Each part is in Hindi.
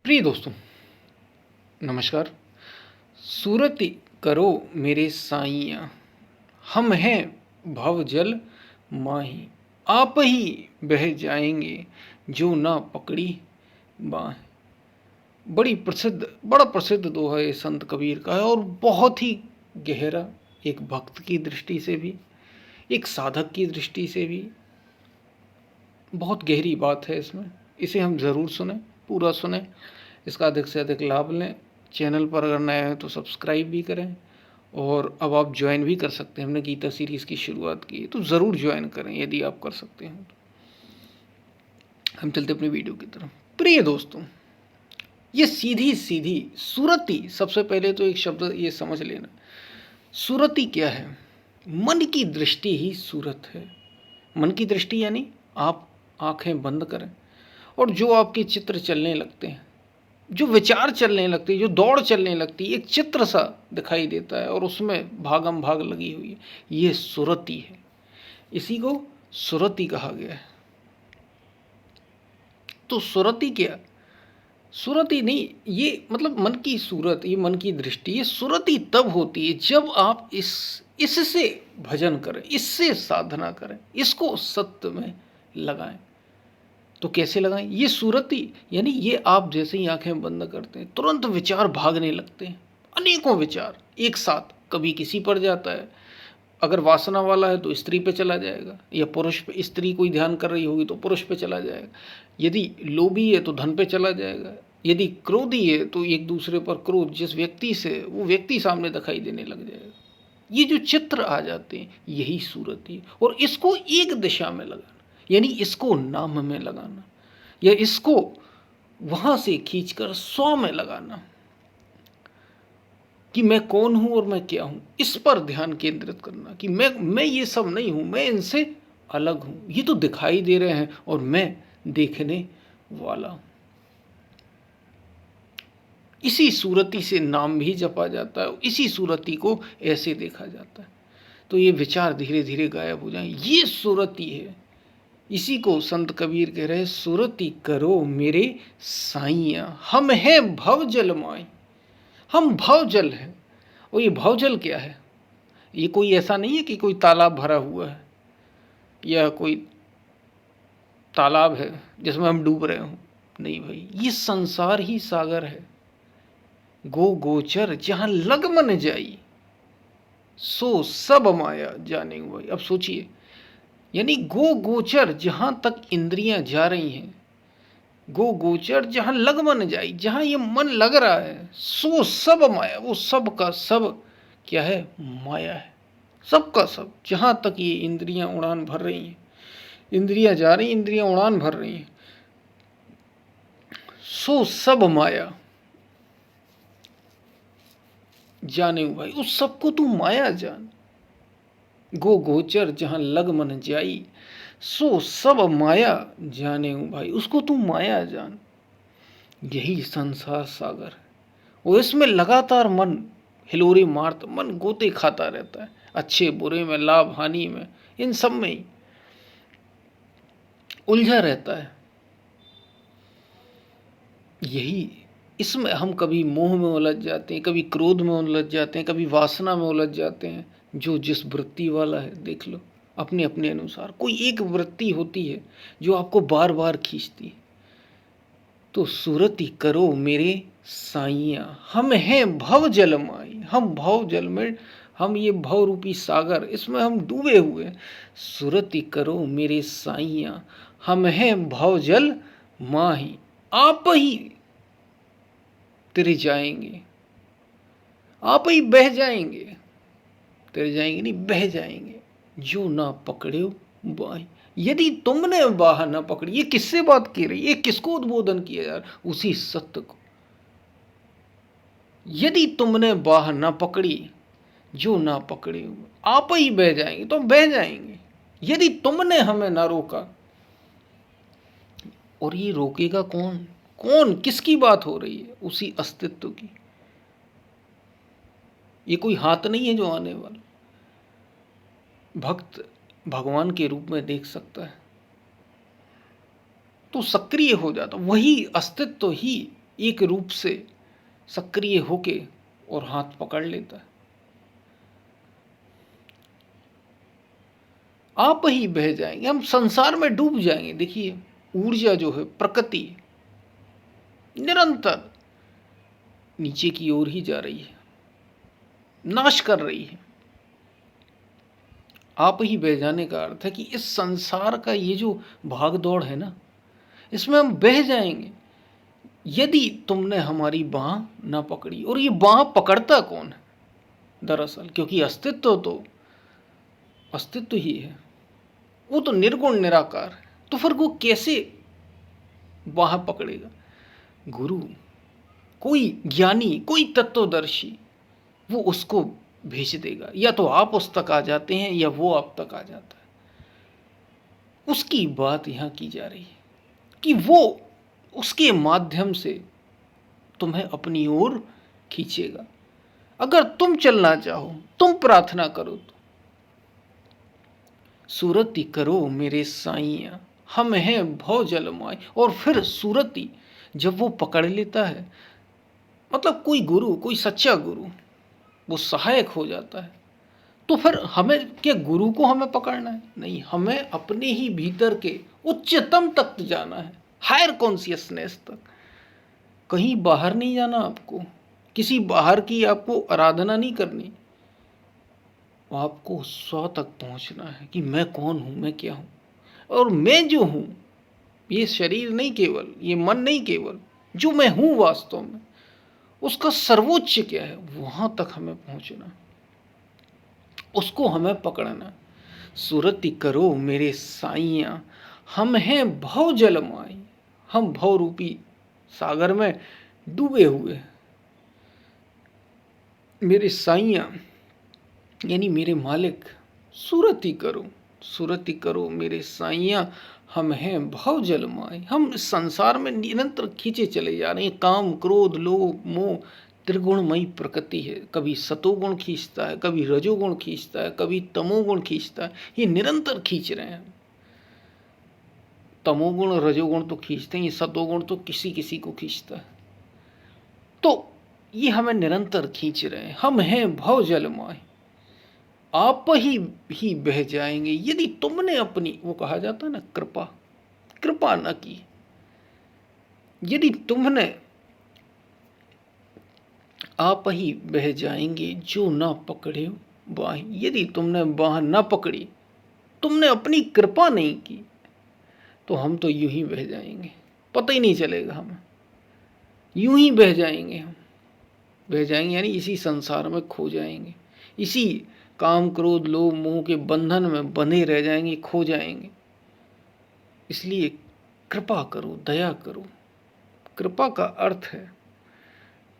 प्रिय दोस्तों, नमस्कार। सूरत करो मेरे साइयाँ, हम हैं भव जल माही। आप ही बह जाएंगे जो ना पकड़ी बाहें। बड़ा प्रसिद्ध दोहा ये संत कबीर का है और बहुत ही गहरा, एक भक्त की दृष्टि से भी, एक साधक की दृष्टि से भी बहुत गहरी बात है इसमें। इसे हम ज़रूर सुने, पूरा सुने, इसका अधिक से अधिक लाभ लें। चैनल पर अगर नए हैं तो सब्सक्राइब भी करें और अब आप ज्वाइन भी कर सकते हैं। हमने गीता सीरीज़ की शुरुआत की तो ज़रूर ज्वाइन करें यदि आप कर सकते हैं तो। हम चलते अपनी वीडियो की तरफ। प्रिय दोस्तों, ये सीधी सीधी सूरती, सबसे पहले तो एक शब्द ये समझ लेना, सूरती क्या है? मन की दृष्टि ही सूरत है। मन की दृष्टि यानी आप आंखें बंद करें और जो आपके चित्र चलने लगते हैं, जो विचार चलने लगते हैं, जो दौड़ चलने लगती है, एक चित्र सा दिखाई देता है और उसमें भागम भाग लगी हुई है, ये सुरति है। इसी को सुरति कहा गया है। तो सुरति क्या? सुरति नहीं, ये मतलब मन की सूरत, ये मन की दृष्टि, ये सुरति तब होती है जब आप इससे भजन करें, इससे साधना करें, इसको सत्य में लगाएं। तो कैसे लगाएं? ये सूरती यानी ये आप जैसे ही आंखें बंद करते हैं तुरंत विचार भागने लगते हैं, अनेकों विचार एक साथ। कभी किसी पर जाता है, अगर वासना वाला है तो स्त्री पे चला जाएगा, या पुरुष पे, स्त्री कोई ध्यान कर रही होगी तो पुरुष पे चला जाएगा। यदि लोभी है तो धन पे चला जाएगा, यदि क्रोधी है तो एक दूसरे पर क्रोध, जिस व्यक्ति से वो व्यक्ति सामने दिखाई देने लग जाएगा। ये जो चित्र आ जाते हैं यही सूरत है। और इसको एक दिशा में लगाना यानी इसको नाम में लगाना, या इसको वहां से खींचकर स्व में लगाना कि मैं कौन हूं और मैं क्या हूं। इस पर ध्यान केंद्रित करना कि मैं ये सब नहीं हूं, मैं इनसे अलग हूं। ये तो दिखाई दे रहे हैं और मैं देखने वाला हूं। इसी सूरती से नाम भी जपा जाता है, इसी सूरती को ऐसे देखा जाता है। तो ये विचार धीरे धीरे गायब हो जाए, ये सूरती है। इसी को संत कबीर कह रहे, सूरती करो मेरे साइयां, हम हैं भव जल माई। हम भव जल हैं। और ये भव जल क्या है? ये कोई ऐसा नहीं है कि कोई तालाब भरा हुआ है या कोई तालाब है जिसमें हम डूब रहे हों। नहीं भाई, ये संसार ही सागर है। गो गोचर जहां लग मन जाई, सो सब माया जाने भाई। अब सोचिए, यानी गो गोचर जहां तक इंद्रियां जा रही हैं, गो गोचर जहां लग मन जाई, जहां ये मन लग रहा है, सो सब माया, वो सब का सब क्या है? माया है। सब का सब, जहां तक ये इंद्रियां उड़ान भर रही हैं, इंद्रियां जा रही, इंद्रियां उड़ान भर रही हैं, सो सब माया जाने भाई। उस सबको तू माया जान। गो गोचर जहां लग मन जाई, सो सब माया जाने भाई। उसको तू माया जान। यही संसार सागर है। और इसमें लगातार मन हिलोरी मारता, मन गोते खाता रहता है, अच्छे बुरे में, लाभ हानि में, इन सब में ही उलझा रहता है। यही इसमें हम कभी मोह में उलझ जाते हैं, कभी क्रोध में उलझ जाते हैं, कभी वासना में उलझ जाते हैं। जो जिस वृत्ति वाला है देख लो, अपने अपने अनुसार कोई एक वृत्ति होती है जो आपको बार बार खींचती है। तो सूरती करो मेरे साइयां, हम हैं भव जल माई। हम भव जल में, हम ये भव रूपी सागर, इसमें हम डूबे हुए हैं। सूरती करो मेरे साइयां, हम हैं भव जल माही। आप ही तेरे जाएंगे, आप ही बह जाएंगे। तेरे जाएंगे नहीं, बह जाएंगे जो ना पकड़े बाही। यदि तुमने बाह न पकड़ी, ये किससे बात की रही, ये किसको उद्बोधन किया यार? उसी सत्य को। यदि तुमने बाह न पकड़ी, जो ना पकड़े हुए, आप ही बह जाएंगे, तो हम बह जाएंगे। यदि तुमने हमें ना रोका, और ये रोकेगा कौन? कौन, किसकी बात हो रही है? उसी अस्तित्व की। ये कोई हाथ नहीं है जो आने वाला। भक्त भगवान के रूप में देख सकता है तो सक्रिय हो जाता, वही अस्तित्व ही एक रूप से सक्रिय होके और हाथ पकड़ लेता है। आप ही बह जाएंगे, हम संसार में डूब जाएंगे। देखिए, ऊर्जा जो है, प्रकृति निरंतर नीचे की ओर ही जा रही है, नाश कर रही है। आप ही बह जाने का अर्थ है कि इस संसार का ये जो भाग दौड़ है ना, इसमें हम बह जाएंगे यदि तुमने हमारी बाह ना पकड़ी। और ये बाह पकड़ता कौन है दरअसल? क्योंकि अस्तित्व ही है, वो तो निर्गुण निराकार है। तो फिर वो कैसे बाह पकड़ेगा? गुरु, कोई ज्ञानी, कोई तत्वदर्शी वो उसको भेज देगा। या तो आप उस तक आ जाते हैं या वो आप तक आ जाता है। उसकी बात यहाँ की जा रही है कि वो उसके माध्यम से तुम्हें अपनी ओर खींचेगा। अगर तुम चलना चाहो, तुम प्रार्थना करो तो सूरती करो मेरे साईया, हम हैं भव जल माय। और फिर सूरती जब वो पकड़ लेता है, मतलब कोई गुरु, कोई सच्चा गुरु वो सहायक हो जाता है, तो फिर हमें क्या गुरु को हमें पकड़ना है? नहीं, हमें अपने ही भीतर के उच्चतम तक जाना है, हायर कॉन्शियसनेस तक। कहीं बाहर नहीं जाना आपको, किसी बाहर की आपको आराधना नहीं करनी। आपको स्व तक पहुंचना है कि मैं कौन हूं, मैं क्या हूं। और मैं जो हूं, ये शरीर नहीं केवल, ये मन नहीं केवल, जो मैं हूं वास्तव में, उसका सर्वोच्च क्या है, वहां तक हमें पहुंचना, उसको हमें पकड़ना। सुरति करो मेरे साईया, हम हैं भव जलमाई। हम भव रूपी सागर में डूबे हुए। मेरे साईया यानी मेरे मालिक, सुरति करो मेरे साईया, हम हैं भव जलमाई। हम इस संसार में निरंतर खींचे चले जा रहे हैं। काम, क्रोध, लोभ, मोह त्रिगुणमयी प्रकृति है। कभी सतोगुण खींचता है, कभी रजोगुण खींचता है, कभी तमोगुण खींचता है। ये निरंतर खींच रहे हैं। तमोगुण, रजोगुण तो खींचते हैं, ये सतोगुण तो किसी किसी को खींचता है। तो ये हमें निरंतर खींच रहे हैं। हम हैं भव जलमाई, आप ही बह जाएंगे यदि तुमने अपनी, वो कहा जाता है ना, कृपा न की। यदि तुमने, आप ही बह जाएंगे जो ना पकड़े बाह। यदि तुमने बाह न पकड़ी, तुमने अपनी कृपा नहीं की, तो हम तो यूं ही बह जाएंगे, पता ही नहीं चलेगा हमें। यूं ही बह जाएंगे हम, बह जाएंगे यानी इसी संसार में खो जाएंगे, इसी काम, क्रोध, लोभ, मोह के बंधन में बंधे रह जाएंगे, खो जाएंगे। इसलिए कृपा करो, दया करो। कृपा का अर्थ है,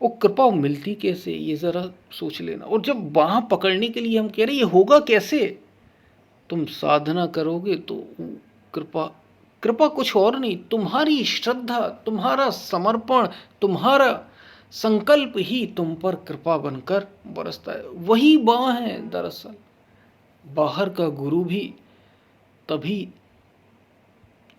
वो कृपा मिलती कैसे, ये जरा सोच लेना। और जब बाह पकड़ने के लिए हम कह रहे हैं, ये होगा कैसे? तुम साधना करोगे तो कृपा कुछ और नहीं, तुम्हारी श्रद्धा, तुम्हारा समर्पण, तुम्हारा संकल्प ही तुम पर कृपा बनकर बरसता है। वही बाह है दरअसल। बाहर का गुरु भी तभी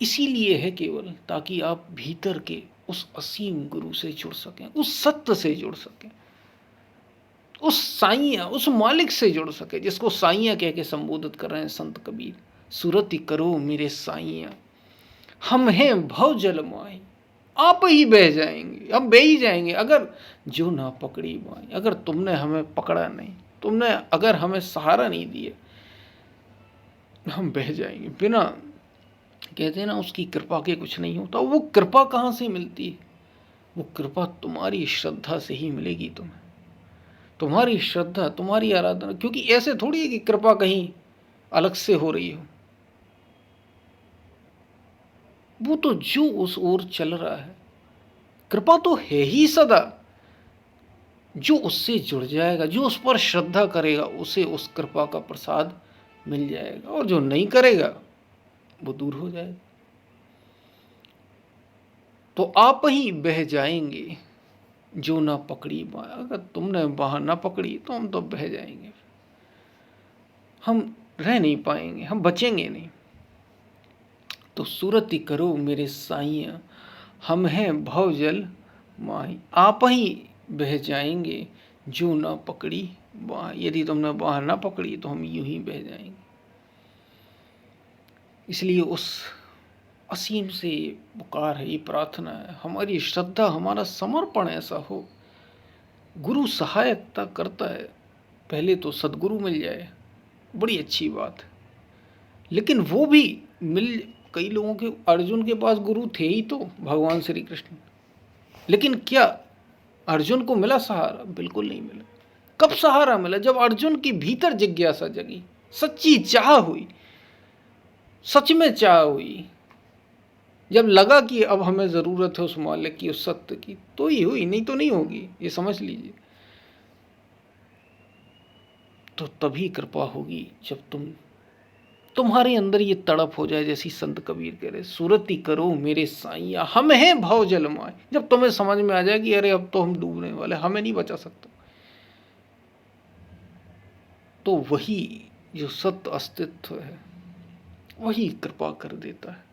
इसीलिए है केवल, ताकि आप भीतर के उस असीम गुरु से जुड़ सकें, उस सत्य से जुड़ सकें, उस साईया, उस मालिक से जुड़ सके, जिसको साईया कह के संबोधित कर रहे हैं संत कबीर। सुरति करो मेरे साईया, हम हैं भव जलमाई। आप ही बह जाएंगे, हम बह ही जाएंगे अगर जो ना पकड़ी बाई। अगर तुमने हमें पकड़ा नहीं, तुमने अगर हमें सहारा नहीं दिया, हम बह जाएंगे। बिना, कहते हैं ना, उसकी कृपा के कुछ नहीं होता। वो कृपा कहाँ से मिलती है? वो कृपा तुम्हारी श्रद्धा से ही मिलेगी तुम्हें, तुम्हारी श्रद्धा, तुम्हारी आराधना। क्योंकि ऐसे थोड़ी है कि कृपा कहीं अलग से हो रही हो। वो तो जो उस ओर चल रहा है, कृपा तो है ही सदा। जो उससे जुड़ जाएगा, जो उस पर श्रद्धा करेगा, उसे उस कृपा का प्रसाद मिल जाएगा। और जो नहीं करेगा वो दूर हो जाएगा। तो आप ही बह जाएंगे जो ना पकड़ी बाह। अगर तुमने बाह ना पकड़ी तो हम तो बह जाएंगे, हम रह नहीं पाएंगे, हम बचेंगे नहीं। तो सुरति करो मेरे साईया, हम हैं भव जल माही, आप ही बह जाएंगे जो ना पकड़ी बाह। यदि तुमने बाह ना पकड़ी तो हम यूं ही बह जाएंगे। इसलिए उस असीम से पुकार है, ये प्रार्थना है, हमारी श्रद्धा, हमारा समर्पण ऐसा हो। गुरु सहायता करता है, पहले तो सदगुरु मिल जाए, बड़ी अच्छी बात है। लेकिन वो भी मिल, कई लोगों के, अर्जुन के पास गुरु थे ही तो भगवान श्री कृष्ण, लेकिन क्या अर्जुन को मिला सहारा? बिल्कुल नहीं मिला। कब सहारा मिला? जब अर्जुन की भीतर जिज्ञासा जगी, सच्ची चाह हुई, सच में चाह हुई, जब लगा कि अब हमें ज़रूरत है उस मालिक की, उस सत्य की, तो ही हुई, नहीं तो नहीं होगी, ये समझ लीजिए। तो तभी कृपा होगी जब तुम्हारे अंदर ये तड़प हो जाए, जैसी संत कबीर कह रहे, सूरती करो मेरे साईया हम हैं भव जल माए। जब तुम्हें समझ में आ जाए कि अरे अब तो हम डूबने वाले, हमें नहीं बचा सकता, तो वही जो सत्य अस्तित्व है वही कृपा कर देता है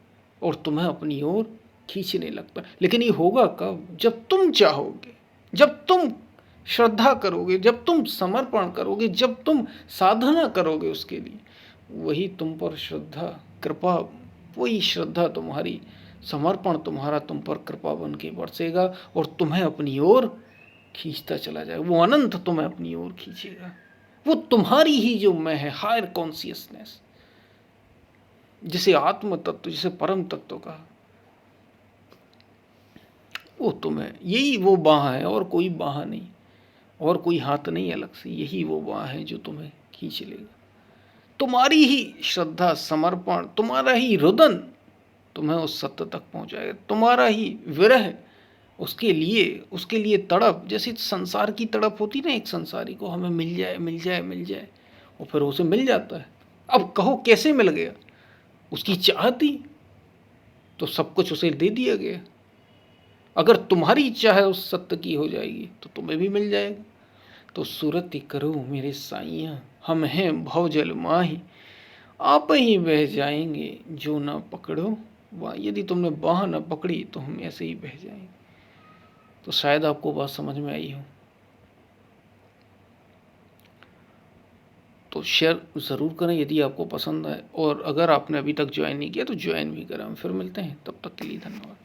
और तुम्हें अपनी ओर खींचने लगता है। लेकिन ये होगा कब? जब तुम चाहोगे, जब तुम श्रद्धा करोगे, जब तुम समर्पण करोगे, जब तुम साधना करोगे उसके लिए, वही तुम पर श्रद्धा, कृपा, वही श्रद्धा तुम्हारी, समर्पण तुम्हारा तुम पर कृपा बन के बरसेगा और तुम्हें अपनी ओर खींचता चला जाएगा। वो अनंत तुम्हें अपनी ओर खींचेगा। वो तुम्हारी ही जो मैं है, हायर कॉन्सियसनेस, जिसे आत्म तत्व, जिसे परम तत्व कहा, वो तुम्हें, यही वो बाह है और कोई बाह नहीं, और कोई हाथ नहीं अलग से, यही वो बाह है जो तुम्हें खींच लेगा। तुम्हारी ही श्रद्धा, समर्पण, तुम्हारा ही रुदन तुम्हें उस सत्य तक पहुंचाएगा। तुम्हारा ही विरह, उसके लिए तड़प, जैसे संसार की तड़प होती ना, एक संसारी को हमें मिल जाए मिल जाए मिल जाए, और फिर उसे मिल जाता है। अब कहो कैसे मिल गया? उसकी चाह थी तो सब कुछ उसे दे दिया गया। अगर तुम्हारी चाह उस सत्य की हो जाएगी तो तुम्हें भी मिल जाएगा। तो सूरती करो मेरे साईया हम हैं भव जल माही, आप ही बह जाएंगे जो ना पकड़ो बाह। यदि तुमने बाह ना पकड़ी तो हम ऐसे ही बह जाएंगे। तो शायद आपको बात समझ में आई हो। तो शेयर ज़रूर करें यदि आपको पसंद आए, और अगर आपने अभी तक ज्वाइन नहीं किया तो ज्वाइन भी करें। फिर मिलते हैं, तब तक के लिए धन्यवाद।